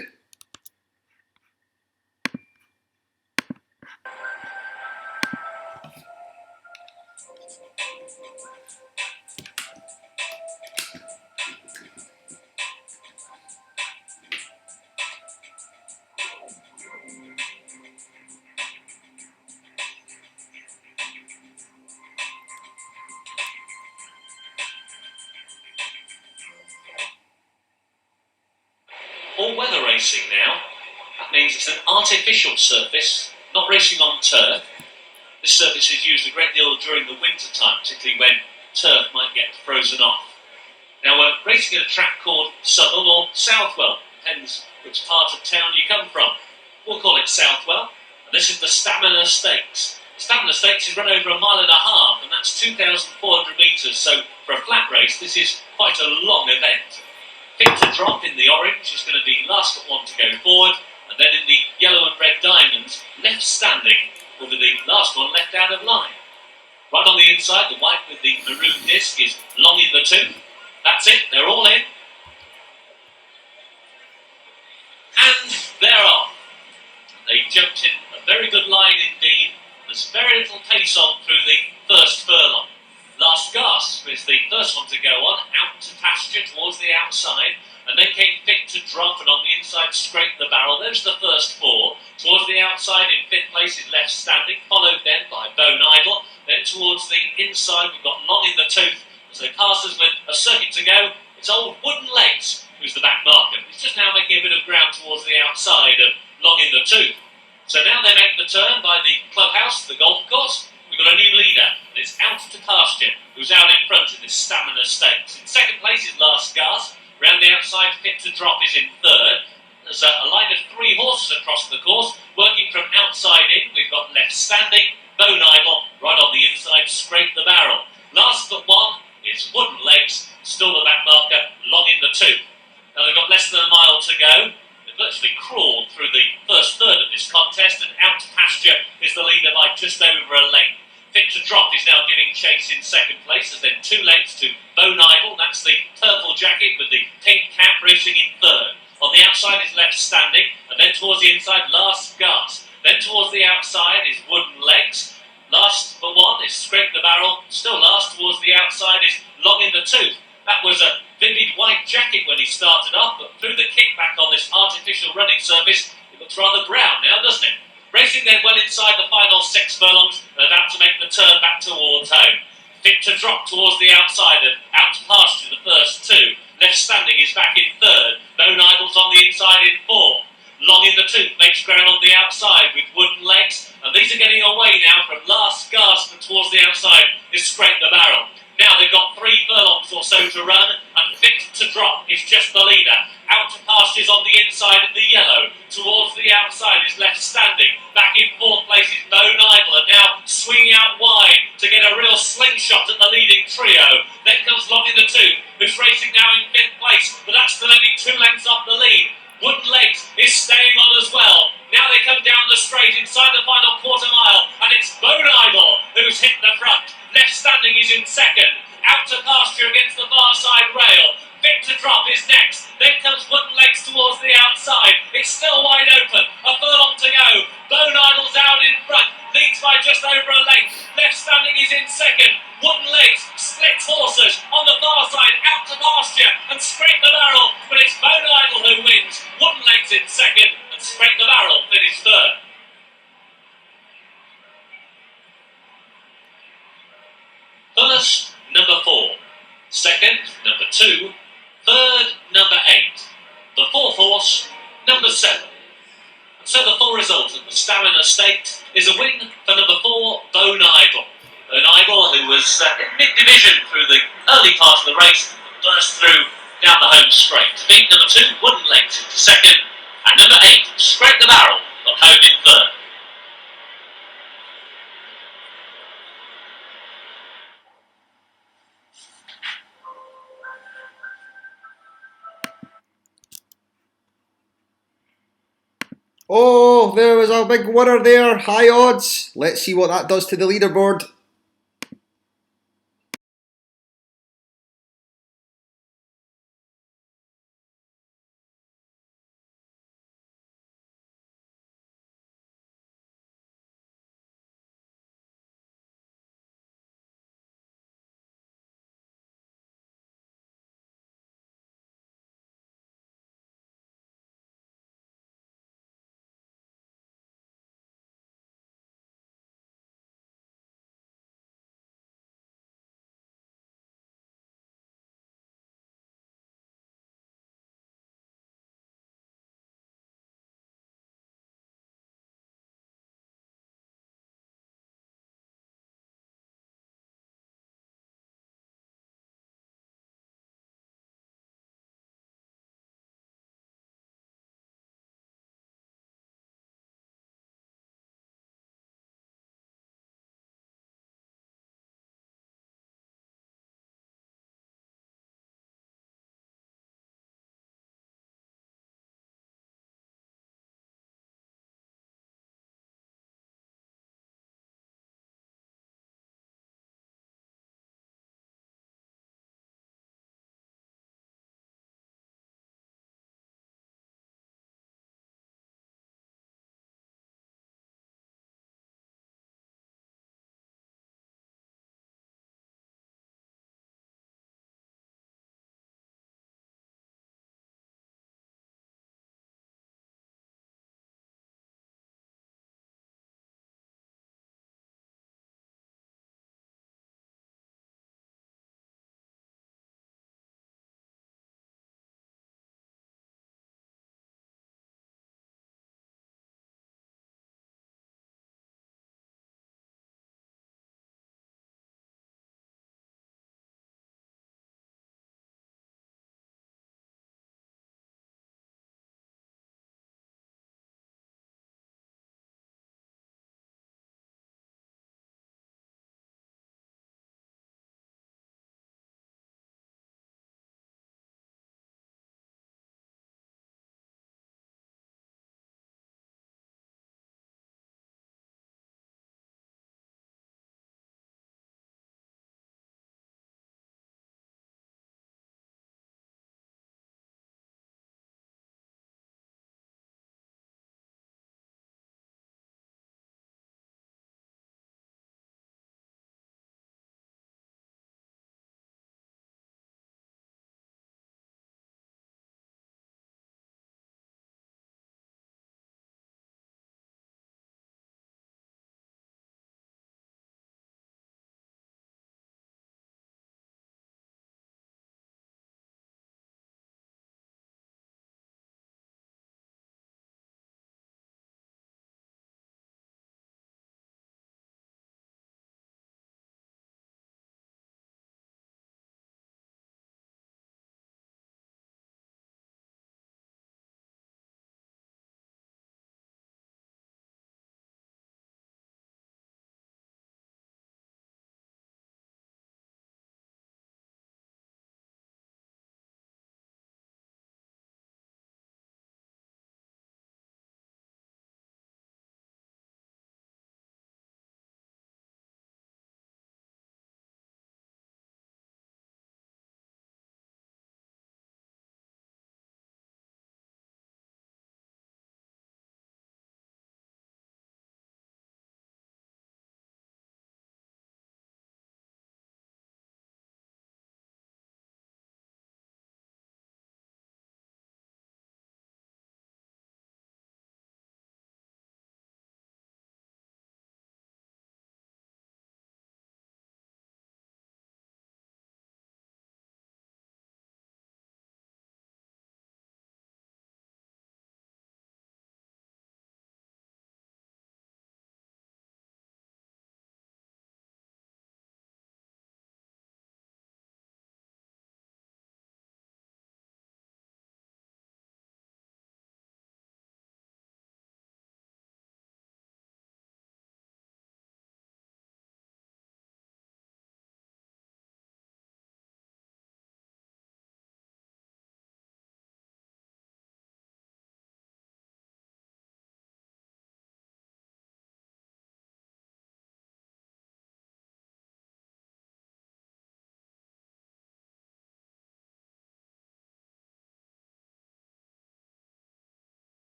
All-weather racing now. That means it's an artificial surface, not racing on turf. This surface is used a great deal during the winter time, particularly when turf might get frozen off. Now we're racing at a track called Southwell or Southwell, depends which part of town you come from. We'll call it Southwell, and this is the Stamina Stakes. The Stamina Stakes is run over 1.5 miles, and that's 2,400 metres, so for a flat race this is quite a long event. Fit to Drop in the orange is going to be last but one to go forward, and then in the yellow and red diamonds, left standing will be the last one left out of line. Right on the inside, the white with the maroon disc is long in the tooth. That's it, they're all in. And they're off. They jumped in a very good line indeed. There's very little pace on through the first furlong. Last Gasp is the first one to go on, out to pasture towards the outside, and then came Fit to Drop, and on the inside Scrape the Barrel. There's the first 4. Towards the outside in 5th place is Left Standing, followed then by Bone Idol. Then towards the inside we've got Long in the Tooth. As they pass us with a circuit to go, it's Old Wooden Legs who's the back marker. He's just now making a bit of ground towards the outside of Long in the Tooth. So now they make the turn by the clubhouse, the golf course. We've got a new leader, and it's Out to Pasture, who's out in front in this Stamina Stakes. In 2nd place is Last Gasp. Round the outside, Fit to Drop is in 3rd. There's a line of 3 horses across the course, working from outside in. We've got Left Standing, Bone Idol, right on the inside, Scrape the Barrel. Last but one is Wooden Legs, still the back marker, Long in the Tooth. Now they've got less than a mile to go. They've virtually crawled through the first third of this contest, and Out to Pasture is the leader by just over a length. Fit to Drop is now giving chase in 2nd place. There's then 2 lengths to Bone Idol. That's the purple jacket with the pink cap, racing in 3rd. On the outside is Left Standing, and then towards the inside, Last Gasp. Then towards the outside is Wooden Legs. Last but one is Scrape the Barrel. Still last towards the outside is Long in the Tooth. That was a vivid white jacket when he started off, but through the kickback on this artificial running surface, it looks rather brown now, doesn't it? Racing then well inside the final 6 furlongs, and about to make the turn back towards home. Fit to Drop towards the outside and Out to Pasture the first 2. Left Standing is back in 3rd. Bone Idol's on the inside in 4th. Long in the Tooth makes ground on the outside with Wooden Legs, and these are getting away now from Last Gasp, and towards the outside is Scrape the Barrel. Now they've got 3 furlongs or so to run, and Fit to Drop is just the leader. Out to Pasture's on the inside of the yellow. Towards the outside is Left Standing. Back in 4th place is Bone Idol, and now swinging out wide to get a real slingshot at the leading trio. Then comes Long in the Tooth, who's racing now in 5th place, but that's still only 2 lengths off the lead. Wooden Legs is staying on as well. Now they come down the straight inside the final quarter mile, and it's Bone Idol who's hit the front. Left Standing is in 2nd. Out to Pasture against the far side rail. Fit to Drop is next. Then comes Wooden Legs towards the outside. It's still wide open. A furlong to go. Bone Idol's out in front. Leads by just over a length. Left Standing is in 2nd. Wooden Legs splits horses on the far side. Out to Pasture and Scrape the Barrel. But it's Bone Idol who wins. Wooden Legs in 2nd and Scrape the Barrel finished 3rd. First, number 4. Second, number 2. Third, number 8. The 4th horse, number 7. And so the full result of the Stamina Stakes is a win for number 4, Bone Idol. Bone Idol, who was in mid-division through the early part of the race, burst through down the home straight to beat number 2, Wooden Legs, into 2nd, and number 8, Scrape the Barrel, got home in 3rd. Oh, there was a big winner there. High odds. Let's see what that does to the leaderboard.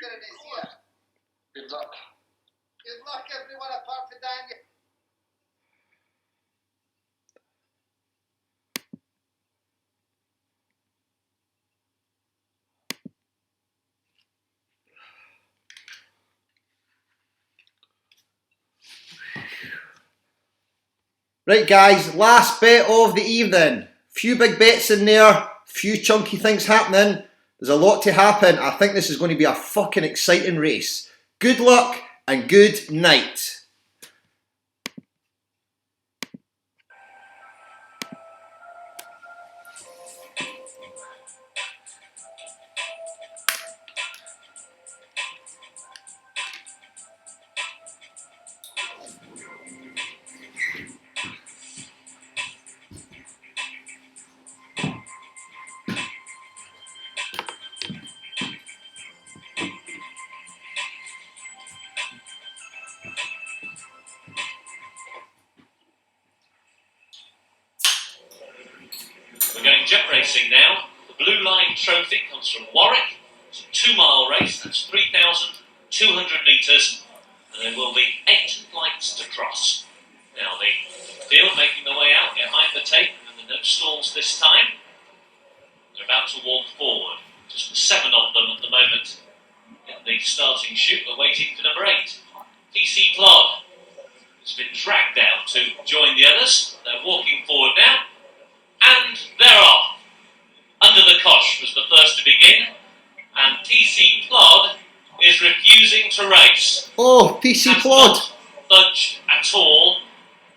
Couldn't see it. Good luck. Good luck, everyone, apart from Daniel. Right, guys, last bet of the evening. Few big bets in there, few chunky things happening. There's a lot to happen. I think this is going to be a fucking exciting race. Good luck and good night. We're going jump racing now. The Blue Line Trophy comes from Warwick. It's a 2-mile race, that's 3,200 metres, and there will be 8 flights to cross. Now the field making their way out behind the tape, and the no stalls this time. They're about to walk forward. Just 7 of them at the moment in the starting chute. We're waiting for number 8. TC Plod has been dragged out to join the others. They're walking forward now. And they're off. Under the Cosh was the first to begin, and TC Plod is refusing to race. Oh, TC Plod. Has not budged at all.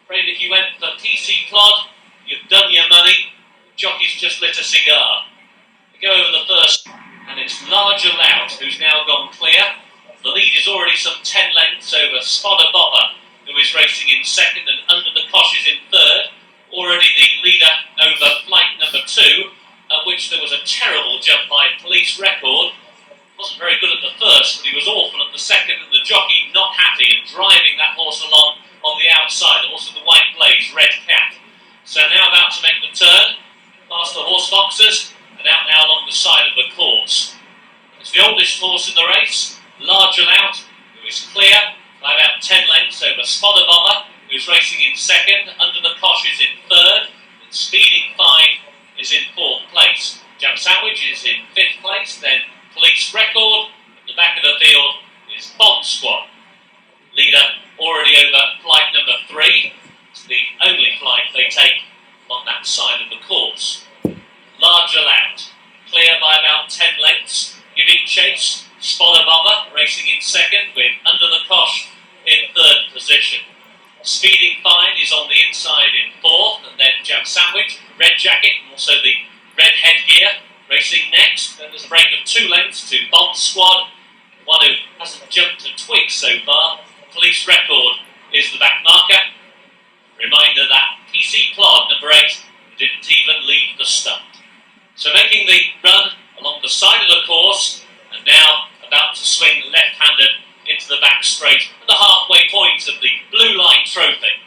Afraid if you went for TC Plod, you've done your money. Jockey's just lit a cigar. We go over the first, and it's Larger Lout who's now gone clear. The lead is already some 10 lengths over Spodder Bobber, who is racing in second, and Under the Cosh is in third. Already the leader over flight number 2, at which there was a terrible jump by Police Record. Wasn't very good at the first, but he was awful at the second, and the jockey not happy and driving that horse along on the outside, the horse with the white blaze, Red Cat. So now about to make the turn, past the horse boxers, and out now along the side of the course. It's the oldest horse in the race, Larger Lout, who is clear by about 10 lengths over Spodder Bobber, who's racing in second. Under the Cosh is in third, and Speeding Fine is in 4th place. Jam Sandwich is in 5th place, then Police Record. At the back of the field is Bomb Squad. Leader already over flight number 3. It's the only flight they take on that side of the course. Larger Lout, clear by about 10 lengths, giving chase. Spodder Bobber racing in second, with Under the Cosh in 3rd position. Speeding Fine is on the inside in 4th, and then Jam Sandwich, Red Jacket, and also the red headgear, racing next. Then there's a break of 2 lengths to Bomb Squad, one who hasn't jumped a twig so far. Police Record is the back marker. Reminder that TC Plod, number 8, didn't even leave the start. So making the run along the side of the course, and now about to swing left-handed into the back straight at the halfway point of the Blue Line Trophy.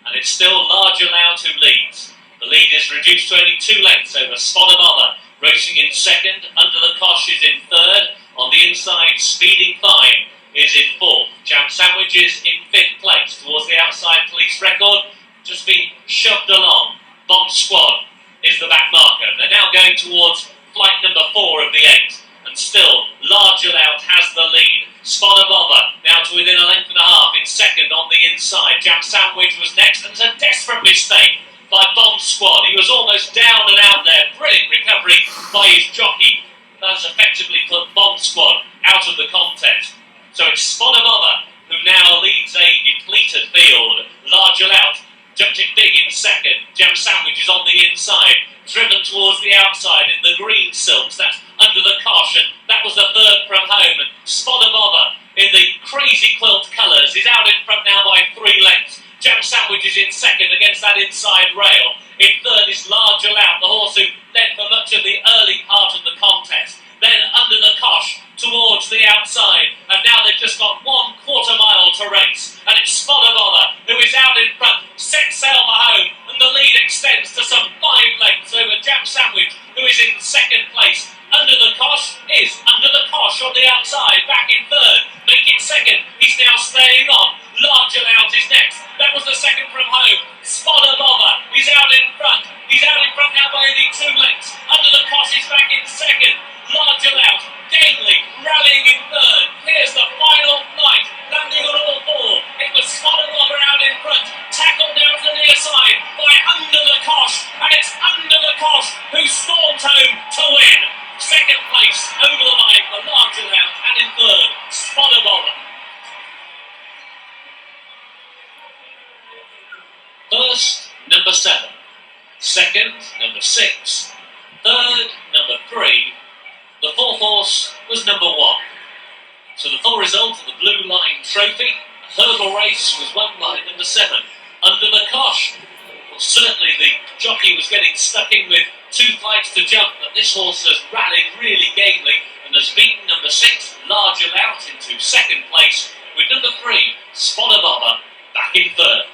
And it's still Larger Lout who leads. The lead is reduced to only 2 lengths over Spodder Bobber, racing in second. Under the Cosh is in third. On the inside, Speeding Fine is in 4th. Jam Sandwich is in 5th place. Towards the outside, Police Record just been shoved along. Bomb Squad is the back marker. They're now going towards flight number 4 of the 8. And still, Larger Lout has the lead. Spodder Bobber now to within a length and a half in second on the inside. Jam Sandwich was next, and it's a desperate mistake by Bomb Squad. He was almost down and out there. Brilliant recovery by his jockey. That has effectively put Bomb Squad out of the contest. So it's Spodder Bobber who now leads a depleted field. Larger Lout jumped it big in second. Jam Sandwich is on the inside, driven towards the outside in the green silks. That's Under the Cosh, and that was the third from home. And Spodder Bobber in the crazy quilt colours is out in front now by 3 lengths. Jam Sandwich is in second against that inside rail. In third is Larger Lout, the horse who led for much of the early part of the contest. Then Under the Cosh towards the outside, and now they've just got 1/4 mile to race, and it's Spodder Bobber who is out in front, set sail for home, and the lead extends to some 5 lengths over Jam Sandwich, who is in second place. Under the Kosh is Under the Kosh on the outside, back in third, making second. He's now staying on. Larger Lout is next. That was the second from home. Spotter Bother. He's out in front. He's out in front now by only 2 lengths. Under the Kosh is back in second. Larger Lout. Gainley rallying in third. Here's the final flight. Landing on all 4. It was Spotter Bother out in front. Tackled down to the near side by Under the Kosh. And it's Under the Kosh who stormed home to win. Second place over the line for Larger Lout, and in third, Spotter Bother. First, number 7. Second, number 6. Third, number 3. The fourth horse was number 1. So the full result of the Blue Line Trophy, a hurdle race, was won by number 7, Under the Kosh. Well, certainly the jockey was getting stuck in with 2 flights to jump, but this horse has rallied really gamely and has beaten number 6, Larger Lout, into second place, with number 3, Spotter Bother, back in third.